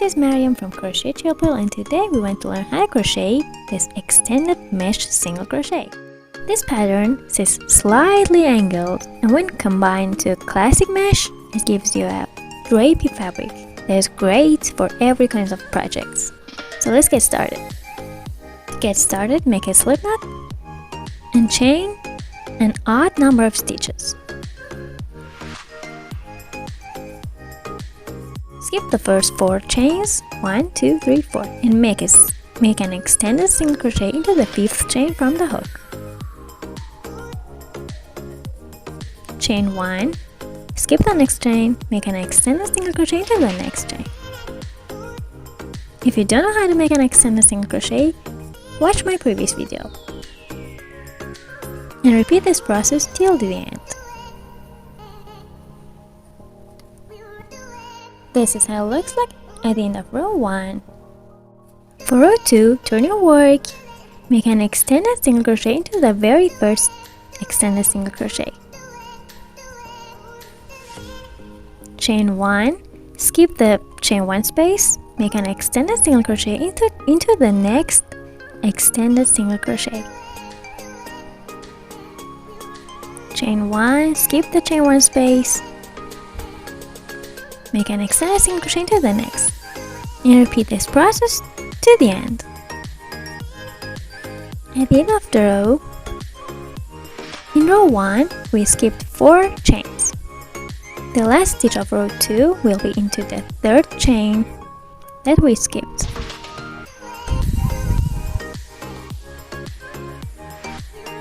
is Maryam from Crochet Chapel, and today we want to learn how to crochet this extended mesh single crochet. This pattern is slightly angled, and when combined to classic mesh, it gives you a drapey fabric that is great for every kind of projects. So let's get started. To get started, make a slip knot and chain an odd number of stitches. Skip the first 4 chains, 1, 2, 3, 4, and make an extended single crochet into the 5th chain from the hook. Chain 1, skip the next chain, make an extended single crochet into the next chain. If you don't know how to make an extended single crochet, watch my previous video. And repeat this process till the end. This is how it looks like at the end of row 1. For row 2, turn your work, make an extended single crochet into the very first extended single crochet. Chain 1, skip the chain 1 space, make an extended single crochet into the next extended single crochet. Chain 1, skip the chain 1 space, make an extended single crochet into the next, and repeat this process to the end. At the end of the row, in row 1, we skipped 4 chains. The last stitch of row 2 will be into the 3rd chain that we skipped.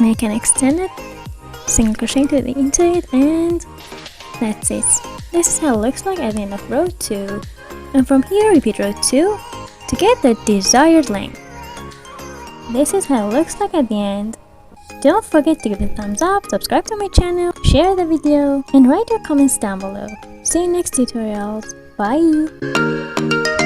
Make an extended single crochet into it, and that's it. This is how it looks like at the end of row 2, and from here repeat row 2 to get the desired length. This is how it looks like at the end. Don't forget to give it a thumbs up, subscribe to my channel, share the video, and write your comments down below. See you next tutorials. Bye!